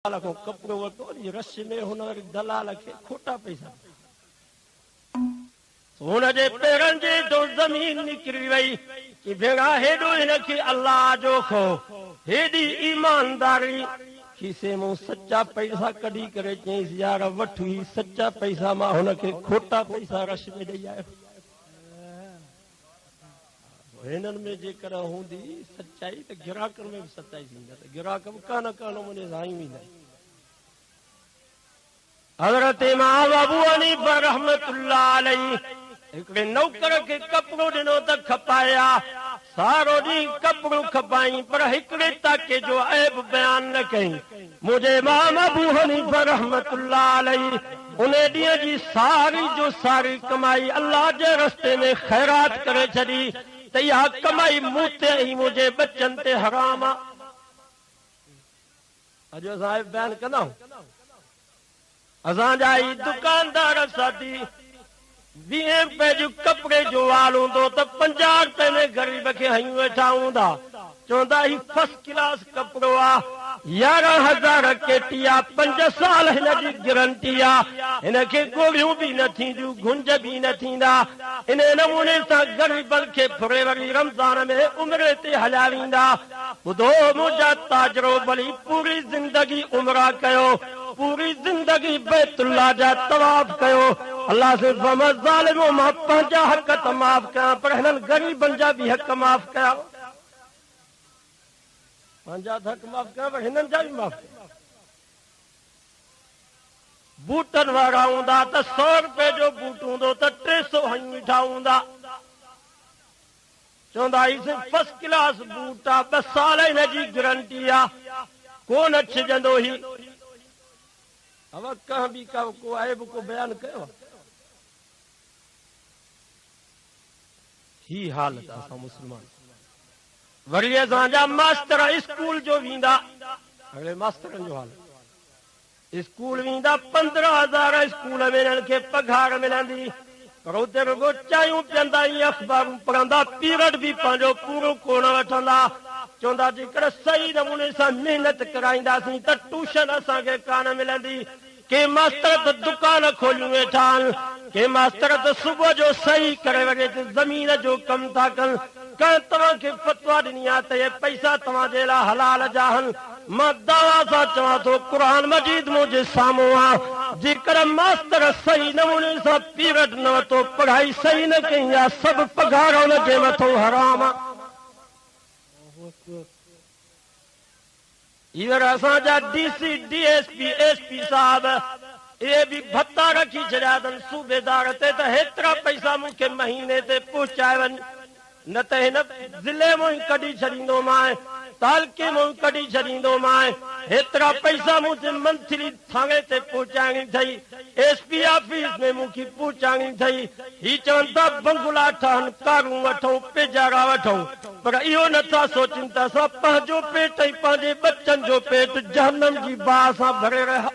को कपिड़ो वरितो रश में हुन दलाल खे खोटा पैसा हुनजे पेरनि जे हेठों ज़मीन निकिरी वई कि भेणा हेॾो हिनखे अल्लाह जो खो हेॾी ईमानदारी खीसे मूं सचा पैसा कढी करे चयईंसि यार वठ ही सचा पैसा मां हुनखे खोटा पैसा रश में ॾेई आयो। हिननि में जेकर हूंदी सचाई त गिराकनि में बि सचाई थींदा त गिराक बि कान नमूने सां ई वेंदा। हज़रत इमाम अबू हनीफा रहमतुल्लाह अलैहि हिकिड़े नौकर खे कपिड़ो ॾिनो त खपाया सारो ॾींहुं कपिड़ो खपाई पर हिकिड़े ताके जो ऐब बयान न कई। मुंहिंजे इमाम अबू हनीफा रहमतुल्लाह अलैहि उन ॾींहं जी सारी जो सारी कमाई अल्लाह जे रस्ते में ख़ैरात करे छॾी त इहा कमाई मूं ते ऐं मुंहिंजे बचनि ते हराम आहे। अॼु असां बयान कंदा असांजा ई दुकानदार साथी 20 रुपए जो कपिड़े जो वाल हूंदो त 50 रुपए में ग़रीब खे हयूं वेठा हूंदा चवंदा ही फर्स्ट क्लास कपिड़ो आहे 11,000 केटी आहे 5 साल हिनजी गारंटी आहे हिनखे गोरियूं बि न थींदियूं गुंज बि न थींदा। इन नमूने सां ग़रीबनि खे फुरे वरी रमज़ान में उमिरि ते हलिया वेंदा। ॿुधो मुंहिंजा ताजरो भली पूरी ज़िंदगी उमिरा कयो पूरी जिंदगी बैतुल्लाह जा तवाफ कयो अल्लाह से ज़ालिमो मां पंहिंजा हक़ त माफ़ कयां पर हिननि ग़रीबनि जा बि हक़ माफ़ कया पंहिंजा हक़ माफ़ कयां पर हिननि जा बि माफ़ कया। बूटनि वारा हूंदा त 100 रुपए जो बूट हूंदो त 300 हयूं वेठा हूंदा चवंदा फर्स्ट क्लास बूट आहे 2 साल हिनजी गारंटी आहे कोन छिजंदो ही अब कह भी को ऐब को बयान कयो ही हालत असां मुस्लमान। वरी असांजा मास्टर स्कूल जो वेंदा अगले मास्टरनि जो हाल स्कूल वेंदा 15,000 स्कूल में हिननि खे पघार मिलंदी पर उते रुगो चांहियूं पीअंदा ऐं अख़बारूं पढ़ंदा पीरियड बि पंहिंजो पूरो कोन वठंदा चवंदा जेकर सही नमूने सां महिनत कराईंदासीं त ट्यूशन असांखे कान मिलंदी। के मास्टर त दुकान खोलियूं वेठा आहिनि के मास्टर त सुबुह जो सही करे वगे ज़मीन जो कमु था कनि कंहिं तव्हांखे फतवा ॾिनी आहे त इहे पैसा तव्हांजे लाइ हलाल जा आहिनि। मां दावा सां चवां थो क़ुर मजीद मुंहिंजे साम्हूं आहे जेकर मास्टर सही नमूने सां पीरियड न वरितो पढ़ाई सही न कई आहे सभु पघार हुनजे मथां हराम आहे। इवर असांजा डीसी डीएसपी एसपी साहब ये भी भत्ता रखी छॾिया अथनि सूबेदार ते त हेतिरा पैसा मूंखे महीने ते पहुचाए वञ न त हिन ज़िले मां ई कढी छॾींदोमांइ तालके मां कढी छॾींदोमांइ हेतिरा पैसा मुंहिंजे मंथली थाणे ते पहुचाइणी अथई एसपी ऑफिस में मूंखे पहुचाइणी अथई ही चवनि था बंगला ठहनि कारूं वठूं पेजारा वठूं पर इहो नथा सोचनि त असां पंहिंजो पेट ऐं पंहिंजे बचनि जो पेट जहन्नम जी बाहि सां भरे रहिया।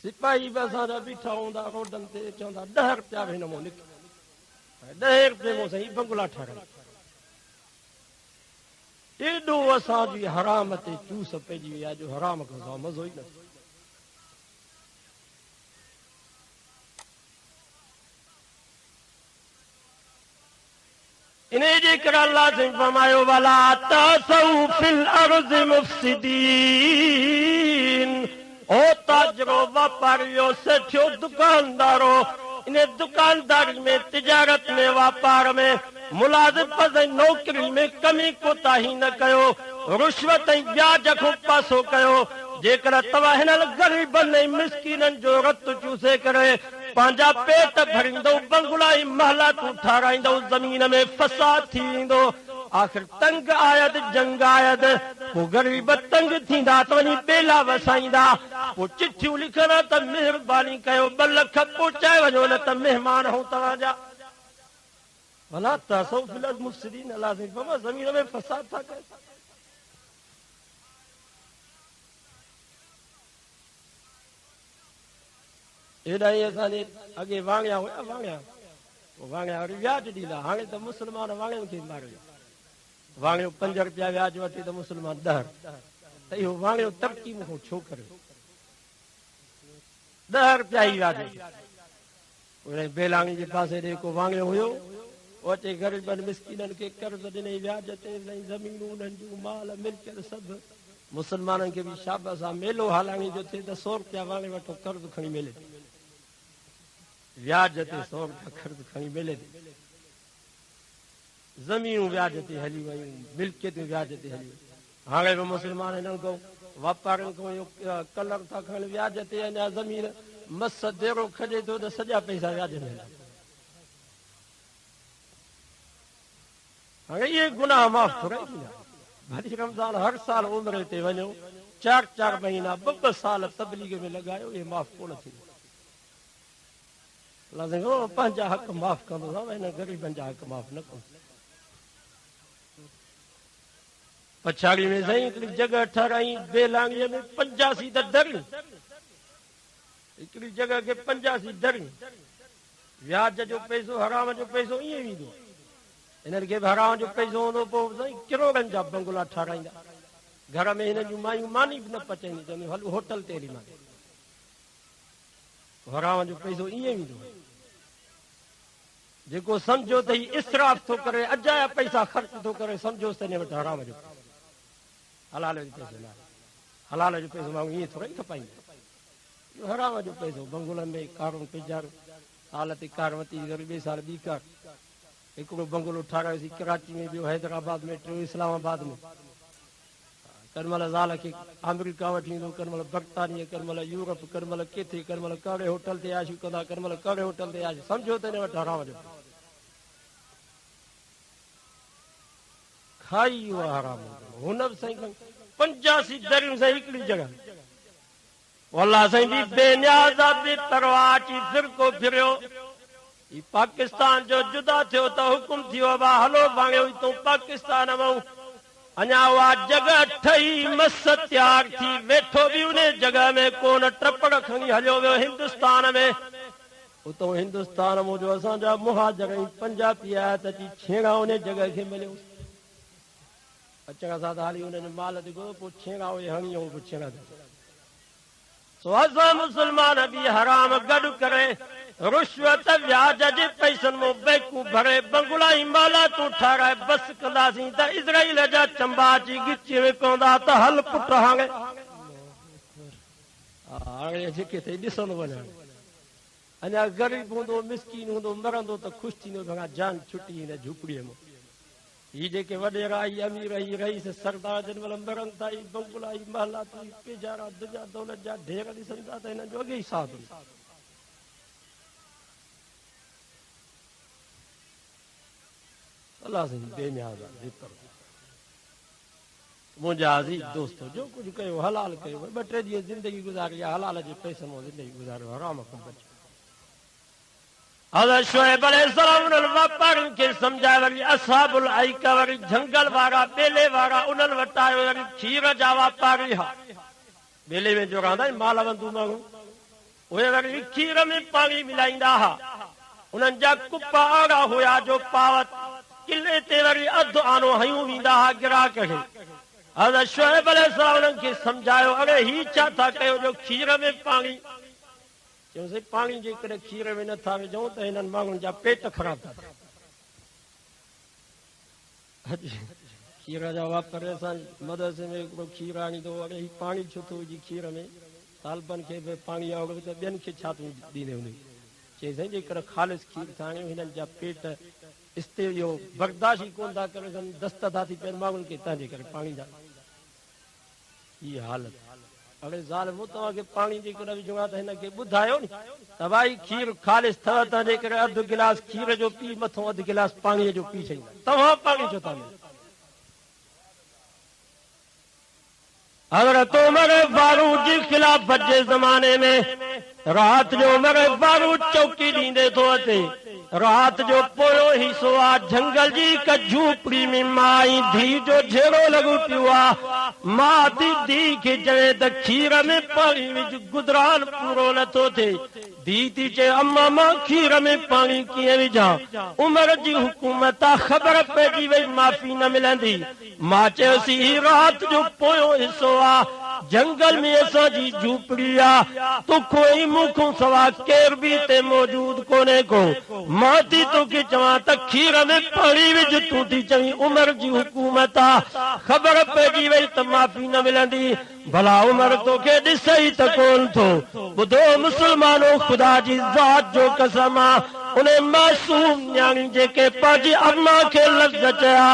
सिपाही बि असांजा बीठा हूंदा रोडनि ते चवंदा 10 रुपया बि हिन मां निकिर 10 रुपये मां साईं बंगला ठाहिराए एॾो असांजी हराम ते चूस पइजी वई आहे जो हराम खां मज़ो ई न। इन जे करे अल्लाह से फरमायो वला तासौ फिल अर्ज़ मुफ़सिदीन ओ ताजरो वापारियो सेठियो दुकानदारो इन दुकानदारी में तिजारत में वापार में मुलाज़िमत ऐं नौकरी में कमी कोताही न कयो रुश्वत ऐं ब्याज खां पासो कयो। जेकर तव्हां हिननि ग़रीबनि ऐं मिसकीननि जो रत चूसे करे पंहिंजा पेट भरींदो बंगला ऐं महला तूं ठाराईंदो ज़मीन में फसाद थी वेंदो आख़िर तंग आयद जंग आयद पोइ ग़रीब तंग थींदा त वञी ॿेला वसाईंदा पोइ चिठियूं लिखंदा त महिरबानी कयो 2 लख पहुचाए वञो न त महिमान हूं तव्हांजा भला तासौ फिल अर्ज़ मुफ़सिदीन अल्लाह से फरमायो ज़मीन में फसाद था कयो। एॾा ई असांजे अॻे वांॻिया हुया वांॻिया वरी व्याज ॾींदा हाणे त मुस्लमान वांॻियुनि खे मारियो वाणियो 5 रुपया व्याज वठे तो मुसलमान 10 त इहो वाणियो तरक़ी मूंखां छो करे 10 रुपया ई व्याज उन बेलाणी जे पासे ॾे को वाणियो हुयो अचे ग़रीबनि मिसकीननि खे कर्ज़ ॾिनई व्याज ते ज़मीनूं उन्हनि जूं माल मिल्कियत सभु मुसलमाननि खे बि शाबा सां मेलो हलाइणी जो थिए त 100 रुपया वाणे वठो कर्ज़ खणी मिले व्याज ते 100 रुपया कर्ज़ खणी मिले ज़मीनूं व्याज ते हली वयूं मिल्कियतूं व्याज ते हली हाणे बि मुसलमान हिननि खां वापारियुनि खां इहो कलर था खणनि व्याज ते अञा ज़मीन मस देरो खजे थो त सॼा पैसा व्याज में हाणे इहे गुनाह माफ़ थोरा भली रमज़ान हर साल उमिरि ते वञो 4 महीना 2 साल तबलीग में लॻायो इहे माफ़ कोन थींदो पंहिंजा हक़ माफ़ कंदो हिन ग़रीबनि जा हक़ माफ़ न कंदो पछाड़ी में साईं हिकिड़ी जॻह ठाराई बेलांगीअ में 85 त दरियूं हिकिड़ी जॻह खे 85 दरियूं व्याज जो पैसो हराम जो पैसो ईअं वेंदो हिननि खे बि हराम जो पैसो हूंदो पोइ साईं किरोड़नि जा बंगला ठाराईंदा घर में हिननि जूं मायूं मानी बि न पचाईंदी चवंदी हल होटल ते हली मानी हराम जो पैसो ईअं वेंदो जेको सम्झो त ही इसराफ़ थो करे अजाया पैसा ख़र्च थो करे सम्झोसि त हिन वटि हराम जो हलाल जो पैसो न हलाल जो पैसो माण्हू ईअं थोरा ई खपाईंदो हराम जो पैसो बंगुलनि में कारूं पिजारूं साल ते कार वरिती वरी ॿिए साल ॿी कार हिकिड़ो बंगलो ठारायोसीं कराची में ॿियो हैदराबाद में टियों इस्लामाबाद में कॾहिं ज़ाल खे अमेरिका वठी ईंदो कॾहिं महिल बर्तानिया कॾहिं महिल यूरोप कॾहिं महिल किथे कॾहिं महिल कहिड़े होटल ते आशियूं कंदा कॾहिं महिल कहिड़े होटल ते आशियूं सम्झो त हिन वटि हराम जो खाई वियो हराम हुन बि साईं 85 दरियूं साईं हिकिड़ी जॻह अलाह साईं बि बेनियाज़ा बेपरवाह अची फिरको फिरियो पाकिस्तान जो जुदा थियो त हुकुम थियो हलो भाङियो तूं पाकिस्तान मां अञा उहा जॻह ठही मस तयार थी वेठो बि उन जॻह में कोन टपड़ खणी हलियो वियो हिंदुस्तान में उतो हिंदुस्तान जो असांजा मुहाजर पंजाबी आया त अची छेड़ा उन जॻह खे मिलियो अचण सां त हाली हुननि माल ॾिठो पोइ छेड़ा उहे हणी पोइ छेड़ा सो असां मुस्लमान बि हराम गॾु करे रुश्वत व्याज जे पैसनि मां बैंकूं भरे बंगला ई माला तूं ठाराए बस कंदासीं त इज़राइल जा चंबा अची गिची में पवंदा त हल पुट हाणे जेके ॾिसंदो वञे अञा ग़रीब हूंदो मिसकीन हूंदो मरंदो त ख़ुशि थींदो भॻा जान छुटी हिन झूपड़ीअ मां ही जेके वॾेरा ई अमीर ई रईस सरदार जन महिल मरनि था बंगला ई महला पेजारा दुनिया दौलत जा ढेर ॾिसनि था त हिननि जो अॻे ई साथ अल्लाह साईं बेनियाज़ आहे मुंहिंजा अज़ीज़ दोस्तो जो कुझु कयो हलाल कयो 2-3 ॾींहं ज़िंदगी गुज़ारी आहे हलाल जे पैसनि मां ज़िंदगी गुज़ारियो हराम खां बचो हज़रत शुएब अलैहिस्सलाम उन्हनि वापारियुनि खे सम्झाए वरी असहाबुल आइका वरी झंगल वारा ॿेले वारा उन्हनि वटि आयो वरी खीर जा वापारी हा ॿेले में जो रहंदा आहिनि माल वंदू माण्हू उहे वरी खीर में पाणी मिलाईंदा हुआ उन्हनि जा कुप अहिड़ा हुया जो पावत किले ते वरी अधु आनो हयूं वेंदा हुआ ग्राहक खे हज़रत शुएब अलैहिस्सलाम उन्हनि खे सम्झायो अड़े ही छा था कयो जो खीर में पाणी चयोसीं पाणी जेकॾहिं खीर में नथा विझूं त हिननि माण्हुनि जा पेट ख़राब था खीर जा वापर असां मदरसे में हिकिड़ो खीर आणींदो अड़े ही पाणी छो थो विझी खीर में तालबनि खे बि पाणी आओ त ॿियनि खे छा तूं ॾींदे हूंदी चई साईं जेकॾहिं ख़ालिस खीर था आणियूं हिननि जा पेट इस्ते इहो बर्दाश्त ई कोन था करे सघनि दस्त था थी पियनि माण्हुनि खे तंहिंजे करे पाणी जा इहा हालत अड़े ज़ालिमो तव्हांखे पाणी जेकॾहिं विझणो आहे त हिनखे ॿुधायो नी त भाई खीर ख़ालिस अथव तंहिंजे करे अधु गिलास खीर जो पी मथां अधु गिलास पाणीअ जो पी छॾींदा तव्हां पाणी छो था हज़रत उमर फारूक जी ख़िलाफ़त जे ज़माने में रात जो उमर फारूक चौकी ॾींदे थो अचे। रात जो पोयो हिसो आ जंगल जी हिक झूपड़ी में माई धी जो झेड़ो लॻो पियो आहे। मां धी खे चवे त खीर में पाणी विझ, गुदरान पूरो नथो थिए। धी थी चए अम्मा मां खीर में पाणी कीअं विझां। उमर जी हुकूमत आहे, ख़बर पइजी वई माफ़ी न मिलंदी। मां चयोसीं ही रात जो पोयो हिसो आहे, जंगल में असांजी झूपड़ी आहे, तोखो ई मूंखों सवा केर बि हिते मौजूद कोन्हे को। मां थी तोखे चवां त खीर में पाणी विझ, तूं थी चवीं उमर जी हुकूमत आहे, ख़बर पइजी वई त माफ़ी न मिलंदी। भला उमर तोखे ॾिसे ई त कोन थो। ॿुधो मुस्लमानो, ख़ुदा जी ज़ात जो कसम आहे, उन मासूम न्याणी जेके पंहिंजी अम्मा खे लफ़्ज़ चया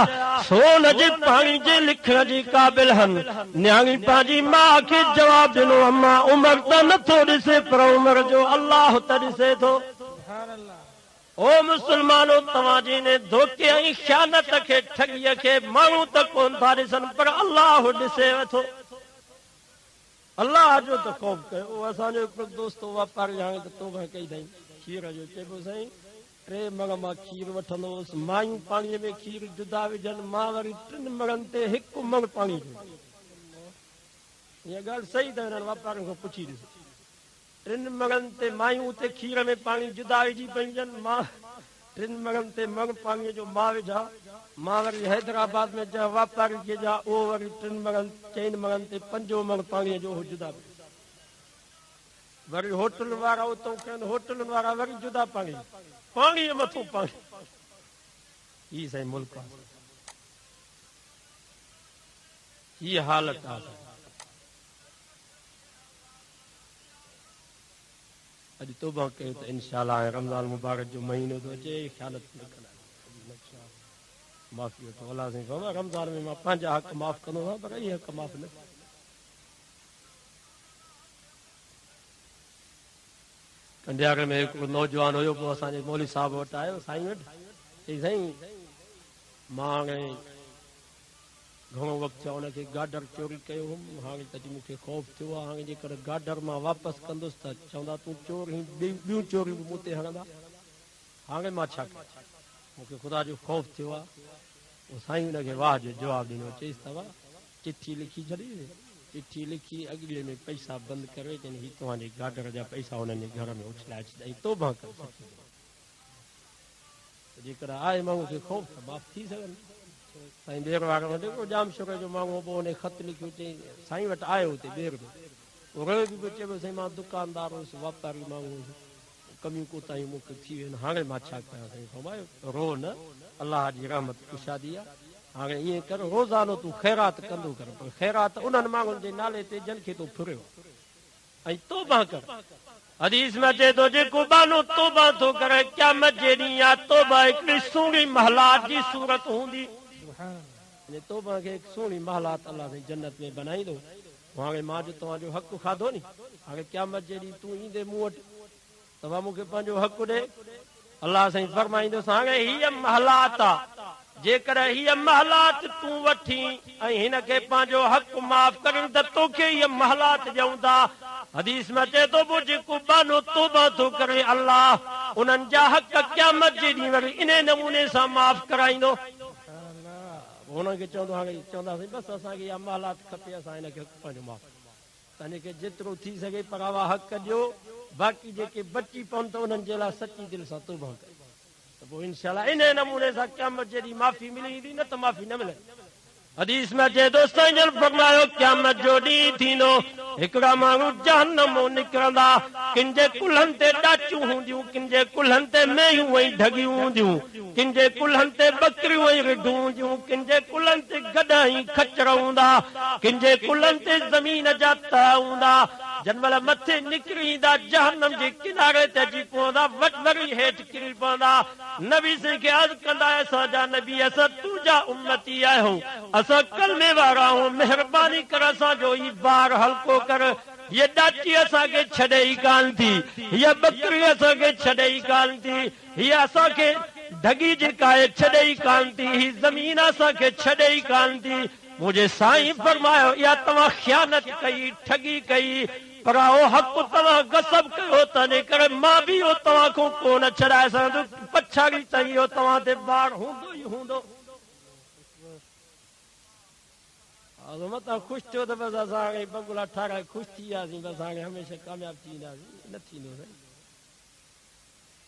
सोन जे पाणी जे लिखण जे क़ाबिल हन। न्याणी पंहिंजी माउ खे जवाबु ॾिनो, अम्मा उमर त नथो ॾिसे, पर उमर जो अलाह त ॾिसे थो। ओ मुस्लमानो, तव्हांजे इन धोखे ऐं ख़यानत खे, ठगीअ खे माण्हू त कोन था ॾिसनि, पर अलाह ॾिसेव थो। अलाह जो त ख़ौफ़ कयो। असांजो हिकिड़ो दोस्त वापारी हाणे त तोबा कई अथई खीर जो, चइबो साईं 3 मण मां खीर वठंदो हुउसि, मायूं पाणीअ में खीर जुदा विझनि, मां वरी 3 मणनि ते 1 मण पाणी ॾियो। इहा ॻाल्हि सही त हिननि वापारियुनि खां पुछी ॾिस। 3 मणनि ते मायूं उते खीर में पाणी जुदा विझी पइजनि, मां 3 मणनि ते मण पाणीअ जो मां विझा। मां वरी हैदराबाद में जा वापारी खे जा, उहो वरी 3 मणनि 4 मणनि ते 5 मण पाणीअ जो जुदा। वरी होटल वारा उतां कनि, होटलनि वारा वरी जुदा पाणी, पाणीअ मथां पाणी। ही साईं मुल्क आहे, ही हालत आहे। अॼु तोबा कयो त इंशाअल्लाह रमज़ान मुबारक जो महीनो थो अचे, ख़यानत न कंदा, माफ़ी वठो। अलाह साईं बाबा रमज़ान में मां पंहिंजा हक़ माफ़ कंदो आहियां, पर इहे हक़ माफ़ न। कंडियारे में हिकिड़ो नौजवान हुयो, पोइ असांजे मौली साहब वटि आयो, साईं वटि, चई साईं मां हाणे घणो वक़्तु थियो हुनखे गाडर चोरी कयो हुउमि, हाणे त मूंखे ख़ौफ़ थियो आहे, हाणे जेकर गाडर मां वापसि कंदुसि त चवंदा तूं चोर, ॿियूं चोरियूं बि मूं ते हणंदा, हाणे मां छा कयां, मूंखे ख़ुदा जो ख़ौफ़ थियो आहे। पोइ साईं हुनखे वाह जो जवाबु ॾिनो, चईसि तव्हां चिठी लिखी छॾी, चिठी लिखी अॻिले में पैसा बंदि करे, चवनि हीअ तव्हांजे गाडर जा पैसा हुननि जे घर में उछलाए छॾिया, तोबा कर। जेकर आहे माण्हू खे ख़ौफ़ त माफ़ थी सघनि। साईं ॿेर वारे वटि जाम शुक्र जो माण्हू, पोइ हुन ख़त लिखियो, चई साईं वटि आयो हुते ॿेर में, रोए बि चइबो साईं मां दुकानदार हुउसि, वापारी माण्हू हुउसि, कमियूं कोताहियूं मूंखे थी वियूं आहिनि, हाणे मां छा कयां। साईं फरमायो रो न, अलाह जी रहमत कुशादी आहे, हाणे ईअं कर रोज़ानो तूं ख़ैरात कंदो कर, पर ख़ैरात उन्हनि माण्हुनि जे नाले ते जन खे तूं फुरियो, ऐं तोबा कर। हदीस में अचे थो जेको बानो तोबा थो करे क़यामत जे ॾींहुं आहे, तोबा हिकिड़ी सुहिणी महलात जी सूरत हूंदी। तोबा खे हिकु सुहिणी महलात अलाह साईं जन्नत में बनाईंदो। हाणे मां जो तव्हांजो हक़ खाधो नी, हाणे क़यामत जे ॾींहुं तूं ईंदे मूं वटि, तव्हां मूंखे पंहिंजो हक़ ॾे, अलाह साईं फरमाईंदुसि हाणे हीअ महलात आहे, जेकर हीअ महलात तूं वठी ऐं हिन खे पंहिंजो हक़ माफ़ करी त तोखे हीअ महलात ॾियूं था। हदीस में अचे थो पोइ जेको बानो तोबा थो करे, अलाह उन्हनि जा हक़ क़यामत जे ॾींहुं वरी इन नमूने सां माफ़ कराईंदो। हुनखे चवंदो, हाणे चवंदासीं बसि असांखे इहा महलात खपे, असां हिनखे पंहिंजो माफ़ तव्हांखे जेतिरो थी सघे पर आवा हक़ ॾियो, बाक़ी जेके बची पवनि त उन्हनि जे लाइ सची दिलि सां तौबा कयो, त पोइ इंशाअल्लाह इन नमूने सां क़यामत जे ॾींहुं माफ़ी मिली ईंदी, न त माफ़ी न मिले। हदीस में अचे थो साईं जन फरमायो क़यामत जो ॾींहुं थींदो, हिकिड़ा माण्हू जहन्नम मां निकिरंदा, किन जे कुल्हनि ते ॾाचियूं हूंदियूं, किन जे कुल्हनि ते मेयूं ऐं ढगियूं हूंदियूं, किन जे कुल्हनि ते बकरियूं ऐं रिढूं हूंदियूं, किन जे कुल्हनि ते गॾ ऐं खचर हूंदा, किन जे कुल्हनि ते ज़मीन जा तह हूंदा। जनमल मथे निकिरी ईंदा जहन्नम जे किनारे ते अची पवंदा, वरी हेठि किरी पवंदा। नबी साईं खे अर्ज़ कंदा, असांजा नबी असां तुंहिंजा उम्मती आहियूं, असां कलमे वारा आहियूं, महिरबानी कर असांजो ई बार हल्को कर, हीअ ॾाची असांखे छॾे ई कान थी, हीअ बकरी असांखे छॾे ई कान थी, हीअ असांखे ढगी जेका आहे छॾे ई कान थी, हीअ ज़मीन असांखे छॾे ई कान थी। मुंहिंजे साईं फरमायो इहा तव्हां ख़यानत कई, ठगी कई, पर वो हक़ तव्हां गसब कयो तंहिंजे करे मां बि इहो तव्हां खां कोन छॾाए सघंदुसि पछाड़ी ताईं इहो तव्हां ते ॿार हूंदो ई हूंदो। तव्हां ख़ुशि थियो त बसि असां हाणे बंगला ठाराए ख़ुशि थी वियासीं बसि हाणे हमेशह कामयाब थी वेंदासीं न थींदो साईं।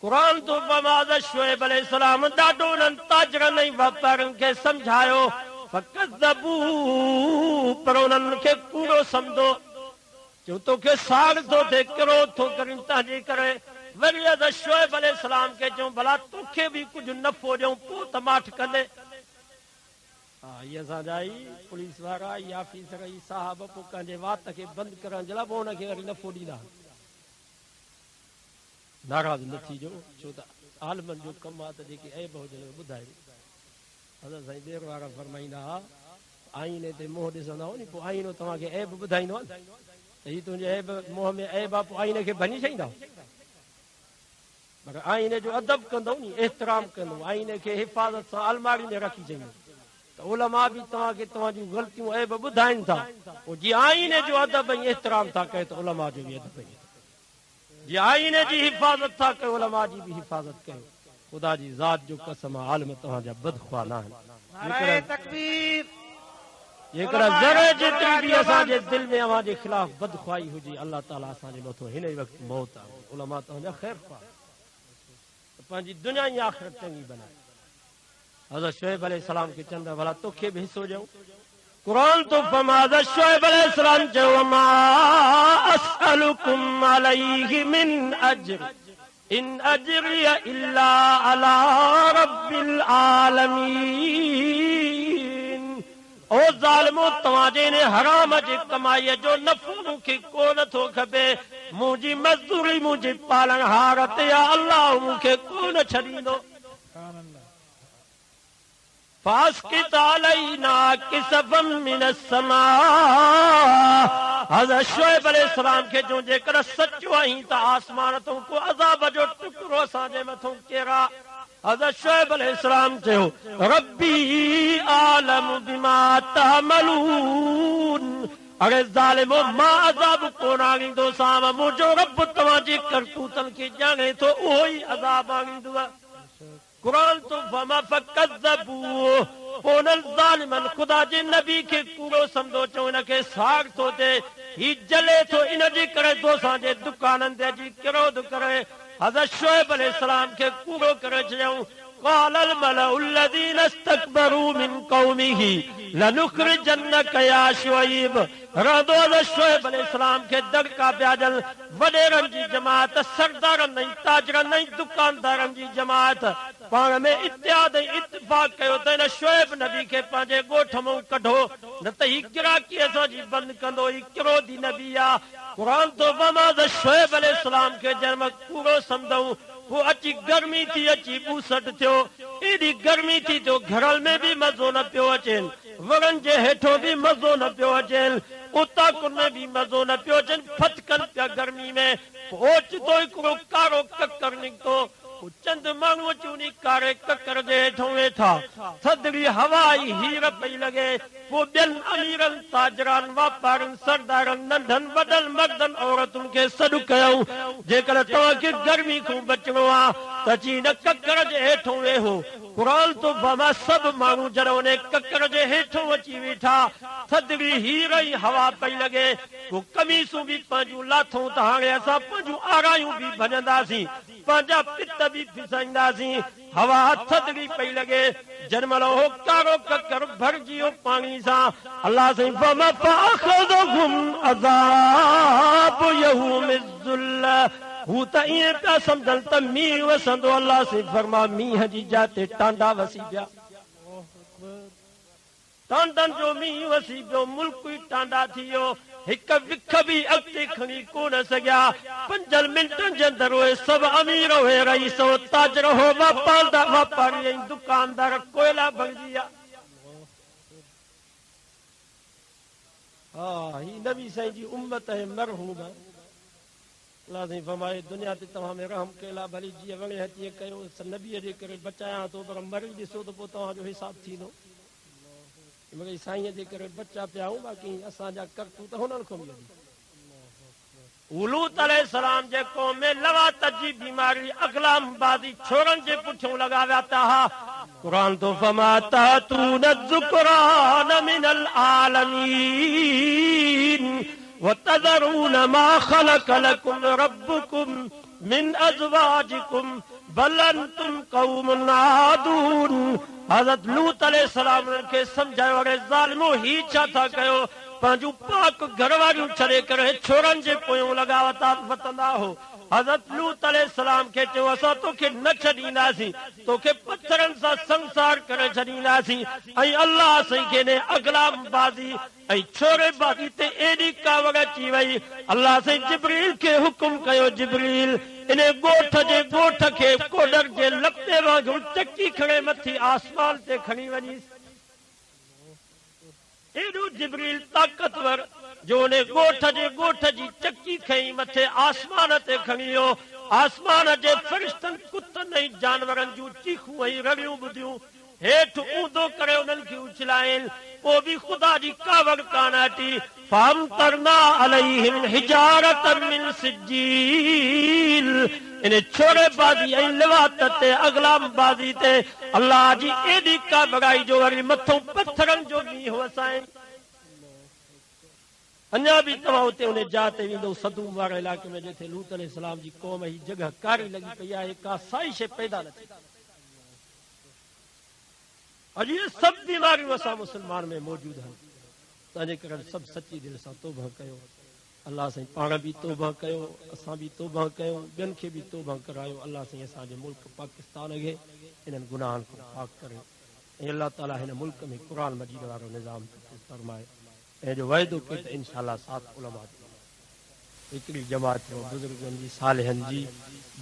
क़ुरान तो फरमाए शुएब अलैहिस्सलाम ॾाढो उन्हनि ताजरनि ऐं वापारियुनि खे सम्झायो फकज़्ज़बू पर उन्हनि खे कूड़ो सम्झो जो तोखे साड़ थो थिए किरो थो करी तंहिंजे करे वरी शुएब अलैहिस्सलाम खे चयूं भला तोखे बि कुझु नफ़ो ॾियूं पोइ त माठ कंदे। हा इहे असांजा ई पुलिस वारा ई ऑफिसर ई साहब पोइ कंहिंजे वात खे बंदि करण जे लाइ पोइ हुनखे वरी नफ़ो ॾींदा। नाराज़ न थीजो छो त आलमनि जो कमु आहे त जेके ऐब हुजनि ॿुधाए। असां साईं देर वारा फरमाईंदा हुआ आईने ते मुंहुं ॾिसंदा हो नी पोइ आईनो तव्हांखे ऐब ॿुधाईंदो आहे त हीअ तुंहिंजे ऐब मुंहं में ऐब आहे पोइ आईने खे भञी छॾींदा पर आईने जो अदब कंदो नी एतिराम कंदो आईने खे हिफ़ाज़त सां अलमारी में रखी छॾींदो त उलमा बि तव्हांखे तव्हांजूं ग़लतियूं ऐब ॿुधाइनि था पोइ जीअं आईने जो अदब ऐं एतिराम था कयो त उलमा जो बि अदब जी आईने जी हिफ़ाज़त था कयो उलमा जी बि हिफ़ाज़त कयो। ख़ुदा जी ज़ात जो कसम आलम तव्हांजा बदख़्वाह न आहिनि। जेकर ज़रे जेतिरी बि असांजे दिलि में अव्हां जे ख़िलाफ़ बदख़्वाही हुजे अल्लाह ताला असांजे मथां हिन ई वक़्तु मौत आहे। उलमा तव्हांजा ख़ैर ख़्वाह पंहिंजी दुनिया जी आख़िरत चङी बनाए। हज़रत शुएब अलैहिस्सलाम खे चवंदा भला तोखे बि हिसो ॾियूं। क़ुरान तो फरमाए शुएब अलैहिस्सलाम चयो मा असअलुकुम अलैहि मिन अज्र इन अज्रिय इल्ला अला रब्बिल आलमीन। ओ ज़ालिमो तव्हांजे इन हराम जी कमाईअ जो नफ़ो मूंखे कोन थो खपे मुंहिंजी मज़दूरी मुंहिंजे पालनहार ते अल्लाह मूंखे कोन छॾींदो। फास्कित अलैना किसफम मिनस समा। हज़रत शुएब अलैहिस्सलाम खे जो जेकर सचो आहीं त आसमान तो को अज़ाब जो टुकड़ो असांजे मथां केरा। हज़रत शुएब अलैहिस्सलाम चयो रब्बी आलम बिमा तअमलून। अरे ज़ालिमो मां अज़ाब कोन आणींदोसांव मुंहिंजो रब तव्हांजी करतूतनि खे ॼाणे थो उहो ई अज़ाब आणींदो। क़ुरान तो फकज़्ज़बू उन्हनि ज़ालिमनि ख़ुदा जे नबी खे कूड़ो सम्झो चयो हिनखे साड़ थो थिए हीउ जले थो इन जे करे तो असांजे दुकाननि ते अची किरोध करे हज़रत शुएब अलैहिस्सलाम खे कूड़ो करे चयऊं قال الملأ الذين استكبروا من قومه لنخرجنك يا شعيب। रहंदो शुएब अलैहिस्सलाम खे दड़का पिया ॾियनि वॾेरनि जी जमात सरदारनि ऐं ताजरनि ऐं दुकानदारनि जी जमात पाण में इत्याद ऐं इत्तिफ़ाक़ कयो त हिन शुएब नबी खे पंहिंजे ॻोठ मां कढो न त हीउ गिराकी असांजी बंदि कंदो हीउ किरोधी नबी आहे। क़ुरान तो फरमाए शुएब अलैहिस्सलाम खे जंहिं कूड़ो सम्झूं वो अची गर्मी थी अची ॿूसट थियो एॾी गर्मी थी थियो घरनि में बि मज़ो न पियो अचेनि वणनि जे हेठो बि मज़ो न पियो अचेनि उताकुनि में बि मज़ो न पियो अचेनि फटकनि पिया गर्मी में ओचितो हिकिड़ो कारो ककर निकितो चंद माण्हू अची उन कारे ककर जे हेठो वेठा थधड़ी हवा ई हीर पई लॻे पोइ ॿियनि अमीरनि ताजरनि वापारियुनि सरदारनि नंढनि वॾनि मर्दनि औरतुनि खे सॾु कयूं जेकर तव्हांखे गर्मी खां बचणो आहे त अची हिन ककर जे हेठो वेहो। क़ुरान तो फरमाए सभु माण्हू जॾहिं उन ककर जे हेठो अची वेठा थधड़ी हीर ई हवा पई लॻे पोइ कमीसूं बि पंहिंजूं लाथूं त हाणे असां पंहिंजूं आरायूं बि भॼंदासीं पंहिंजा पित बि फिसाईंदासीं हवा थधड़ी पई लॻे जॾहिं हो कारो ककर भरिजी वियो पाणी सां अलाह साईं फरमाए फअख़ज़हुम अज़ाब यौमिज़ ज़ुल्ल हू त ईअं पिया सम्झनि त मींहुं वसंदो अलाह साईं फरमाए मींहं जी जाइ ते टांडा वसी पिया टांडनि जो मींहुं वसी पियो मुल्क ई टांडा थी वियो हिक विख बि अॻिते खणी कोन सघिया 5 मिंटनि जे अंदरि उहे सभु अमीर हुए रईस हो ताजर हो वापारी ऐं दुकानदार कोयला बणिजी विया। हा ही नबी साईं जी उम्मत है मरहूम अल्लाह साईं फरमाए दुनिया ते तव्हां में रहम कयला भली जीअं वणे तीअं कयो नबीअ जे करे बचायां थो पर मरी ॾिसो त पोइ तव्हांजो हिसाब थींदो। साईं जे करे बचा पिया आहियूं बाक़ी असांजा करतूत हुननि खां मिलंदी लूत अलैहिस्सलाम जे क़ौम में लवातत जी बीमारी अगलाम बाज़ी छोरन जे पुठियों लगाव्या ता। कुरान तो फमाता तून ज़ुकरान मिनल आलमीन वतदरून मा खलक लकुम रब्बुकुम मिन अज़वाजिकुम बल अंतुम कौमुन आदून। हज़रत लूत अलैहिस्सलाम के समझायो अरे ज़ालिमो ही छा था कयो पंहिंजूं पाक घरवारियूं छॾे करे छोरनि जे पोयों लॻावता वतंदा हो। हज़रत लूत अलैहिस्सलाम खे चयो असां तोखे न छॾींदासीं, तोखे पत्थरनि सां संसार करे छॾींदासीं। ऐं अल्लाह साईं खे ने अगलाम बाज़ी ऐं छोरे बाज़ी ते एॾी कावड़ अची वई। अल्लाह साईं जिब्रील खे हुकुम कयो, जिब्रील इन ॻोठ जे ॻोठ खे कोडर जे लपे वांगुरु चकी खणे मथी आसमान ते खणी वञी। एॾो जिब्रील ताक़तवर जो उन ॻोठ जे ॻोठ जी चकी खई मथे आसमान ते खणी वियो। आसमान जे फरिश्तनि कुतनि ऐं जानवरनि जूं चीखूं ऐं रड़ियूं ॿुधियूं हेठि ऊंधो करे उन्हनि खे उछलाइनि। पोइ बि ख़ुदा जी कावड़ कान हटी। फामतरना अलैहिम हिजारतम मिन सिज्जील। इन छोरे बाज़ी ऐं लिवातत ते अगलाम बाज़ी ते अल्लाह जी एॾी कावड़ाई जो वरी मथों पत्थरनि जो मींहुं वसाइनि। अञा बि तव्हां उते उन जाइ ते वेंदो सदूम वारे इलाइक़े में जिथे लूत अलैहिस्सलाम जी क़ौम जी जॻह कारी लॻी पई आहे, का साई शइ पैदा न थी। अॼु इहे सभु बीमारियूं असां मुस्लमान में मौजूद आहिनि। तंहिंजे करे सभु सची दिलि सां तौबा कयो। अल्लाह साईं पाण बि तौबा कयो, असां बि तौबा कयूं, ॿियनि खे बि तौबा करायो। अल्लाह साईं असांजे मुल्क पाकिस्तान खे इन्हनि गुनाहनि खां पाक करे ऐं अल्लाह ताला हिन मुल्क में क़ुर मजीद वारो निज़ाम फरमाए ऐं जो वाइदो कयो त इंशाअल्लाह सात उलमा हिकिड़ी जमात बुज़ुर्गनि जी सालिहनि जी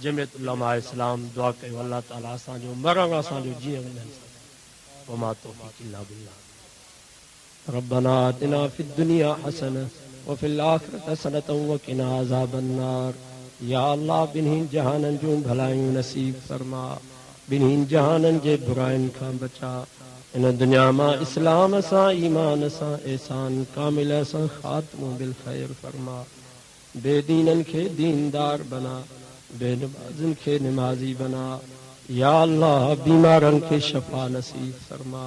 जमियत उलमा इस्लाम दुआ कयो अल्लाह ताला असांजो मरण असांजो जीअण वमा तौफीक़ इल्ला बिल्लाह। रब्बना आतिना फिद दुनिया हसनह व फिल आखिरति हसनतन व क़िना अज़ाबन्नार। या अल्लाह बिन्हीं जहाननि जूं भलायूं नसीब फरमा, बिन्हीं जहाननि जे बुराइनि खां बचा। इन दुनिया मां इस्लाम सां ईमान सां एहसान कामिल सां ख़ात्मो बिल ख़ैर फरमा। बेदीननि खे दीनदार बना, बेनमाज़िन खे निमाज़ी बना। या अल्लाह बीमारनि खे शफ़ा नसीब फरमा,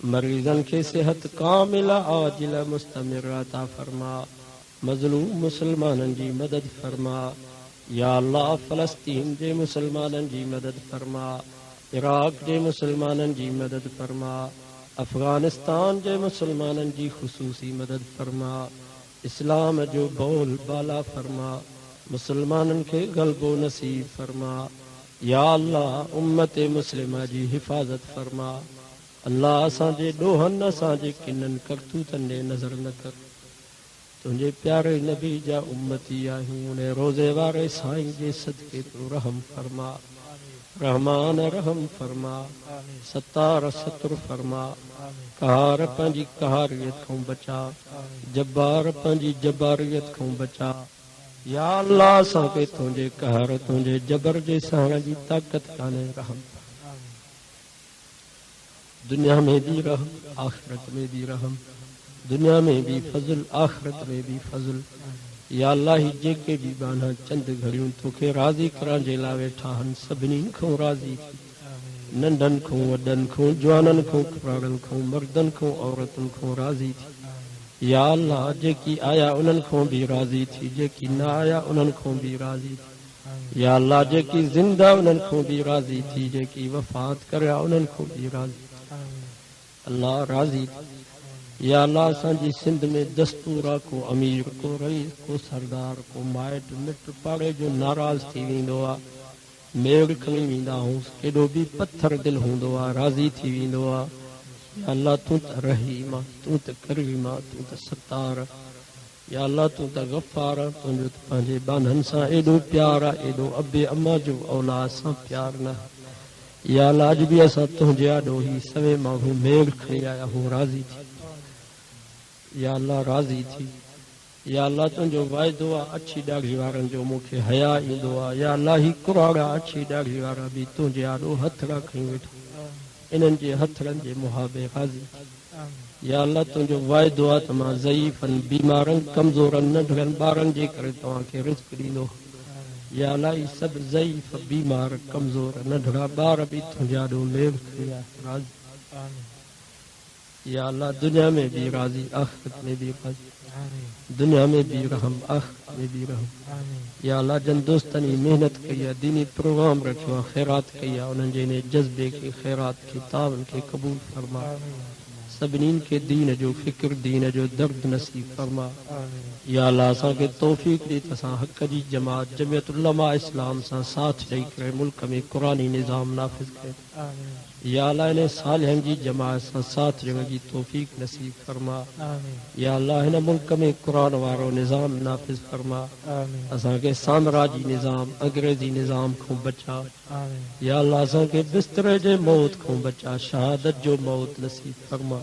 मरीज़नि खे सेहत कामिल आजिल मुस्तमिर अता फरमा। मज़लूम मुसलमाननि जी मदद फरमा। या अल्लाह फ़लस्तीन जे मुसलमाननि जी मदद फरमा, इराक जे मुसलमाननि जी मदद फरमा, अफ़गानिस्तान जे मुसलमाननि जी ख़ुसूसी मदद फरमा। इस्लाम जो बोल बाला फरमा, मुसलमाननि खे ग़लबो नसीब फरमा। या अल्लाह उम्मत मुस्लिमा जी हिफ़ाज़त फरमा। अल्लाह असांजे ॾोहनि असांजे किननि करतूतनि ॾे नज़र न कर। तुंहिंजे प्यारे नबी जा उम्मती आहियूं, उन रोज़े वारे साईं जे सदके तूं रहम फरमा। रहमान रहम फरमा, सतार सतुर फरमा। कहार पंहिंजी कहारियत खां बचा, जब्बार पंहिंजी जब्बारियत खां बचा। या अल्लाह असांखे तुंहिंजे कहर तुंहिंजे जबर जे सहण जी ताक़त कान्हे, रहम। दुनिया में भी रहम, आखिरत में भी रहम। दुनिया में भी फज़ल, आखिरत में भी फज़ल। या अल्लाह जेके भी बाना चंद घड़ियूं तोखे राज़ी करण जे लाइ वेठा आहिनि, सभिनी खां राज़ी थी। नंढनि खां वॾनि खां, जवाननि खां कुराड़नि खां, मर्दनि खां औरतुनि खां राज़ी थी। या अल्लाह जेकी आया उन्हनि खां बि राज़ी थी, जेकी न आया उन्हनि खां बि राज़ी थी। या अल्लाह जेकी ज़िंदा उन्हनि खां बि राज़ी थी, जेकी वफ़ात करे उन्हनि खां बि राज़ी। अल्लाह राज़ी थी। या अल्लाह असांजी सिंध में दस्तूर आहे, को अमीर, को रईस, को सरदार, को माइट मिट पाड़े जो नाराज़ थी वेंदो आहे, मेड़ खणी वेंदा आहियूं, केॾो बि पत्थर दिलि हूंदो आहे, राज़ी थी वेंदो आहे। या अल्लाह तूं त रहीम आहे, तूं त करीम आहे, तूं त सत्तार। या अल्लाह तूं त गफ़ार आहे, तुंहिंजो त पंहिंजे बाननि सां एॾो प्यार आहे, एॾो अबे अम्मा जो औलाद सां प्यार न। या अल्लाह अॼु बि असां तुंहिंजे आॾो ई सवे माण्हू मेड़ खणी आया आहियूं, राज़ी थी। या अल्लाह राज़ी थी। या अल्लाह तुंहिंजो वाइदो आहे अछी ॾाढ़ी वारनि जो मूंखे हया ईंदो आहे। या अल्लाह ही कुराड़ा अछी ॾाढ़ी वारा बि तुंहिंजे आॾो हथड़ा खणी वेठा, इन्हनि जे हथड़नि जे मुहाबे राज़ी। या अल्लाह तुंहिंजो वाइदो आहे त मां ज़ईफ़नि बीमारनि कमज़ोरनि नंढड़नि ॿारनि जे करे तव्हांखे रिज़्क़ ॾींदो। या अल्लाह ई सभु ज़ईफ़ बीमार कमज़ोर नंढड़ा ॿार बि तुंहिंजा ॾो मेल राज़ी। या अल्लाह दुनिया में भी राज़ी आख़िरत में भी राज़ी। दुनिया में भी रहम आख़िरत में भी रहम। या अल्लाह जन दोस्तनि मेहनत कई आहे दीनी प्रोग्राम रखियो आहे ख़ैरात कई आहे उन्हनि जे इन जज़्बे खे ख़ैरात खे तावन खे क़बूल फरमा। सभिनीनि खे दीन जो फ़िक्र दीन जो दर्द नसीब फरमा। या अल्लाह असांखे तौफ़ीक़ ॾे त असां हक़ जी जमात जमियत उलमा इस्लाम सां साथ ॾेई करे मुल्क में क़ुरानी निज़ाम नाफ़िज़ कयो। या अल्लाह इन सालिहनि जी जमात सां साथ ॾियण जी तौफ़ीक़ नसीब फरमा। या अल्लाह हिन मुल्क में क़ुरान वारो निज़ाम नाफ़िज़ फरमा। असांखे साम्राजी निज़ाम अंग्रेज़ी निज़ाम खां बचा। या अल्लाह असांखे बिस्तरे जे मौत खां बचा शहादत जो मौत नसीब फरमा।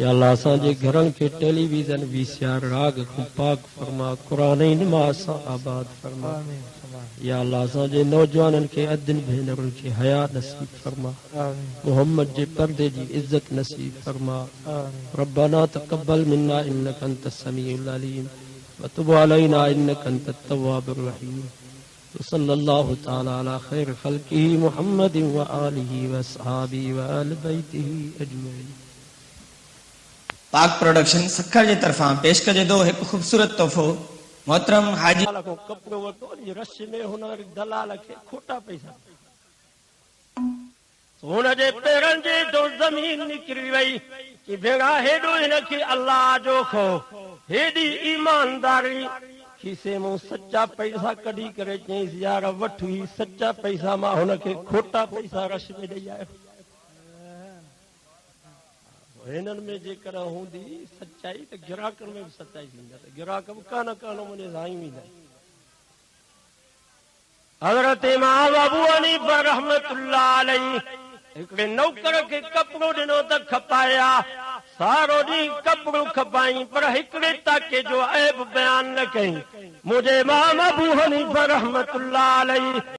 या अल्लाह असांजे घरनि खे टेलीविज़न वीसीआर राग खां पाक फरमा क़ुरान जी नमाज़ सां आबाद फरमा। या अल्लाह असांजे नौजवाननि खे अदिन भेनरुनि खे हया नसीब फरमा। मोहम्मद जे पर्दे जी इज़्ज़त नसीब फरमा। रब्बना तक़ब्बल मिन्ना इन्नका अंतस समीउल अलीम व तुब अलैना इन्नका अंतत तव्वाबुर रहीम। सल्लल्लाहु तआला अला खैर खल्क़िही मुहम्मद व आलिही व अस्हाबिही व अहल बैतिही अजमईन। पाक प्रोडक्शन सखर जे तरफां पेश कजे दो एक खूबसूरत तोहफो मोहतरम हाजी कपिड़ो वरितो रश में हुन दलाल खे खोटा पैसा हुन जे पेरनि जे तो ज़मीन निकिरी वई कि भेड़ा हेॾो हिनखे अल्लाह जो खो हेॾी ईमानदारी खीसे मूं सचा पैसा कढी करे चईंसि यार वठ ही सचा पैसा मां हुनखे खोटा पैसा रश में ॾेई आयो। हिननि में जेकर हूंदी सचाई त गिराकनि में बि सचाई थींदी त गिराक बि कान नमूने सां ई वेंदा। हज़रत इमाम अबू हनीफ़ा रहमतुल्लाह अलैहि हिकिड़े नौकर खे कपिड़ो ॾिनो त खपाया सारो ॾींहुं कपिड़ो खपाई पर हिकिड़े ताके जो ऐब बयान न कई। मुंहिंजे इमाम अबू हनीफ़ा रहमतुल्लाह अलैहि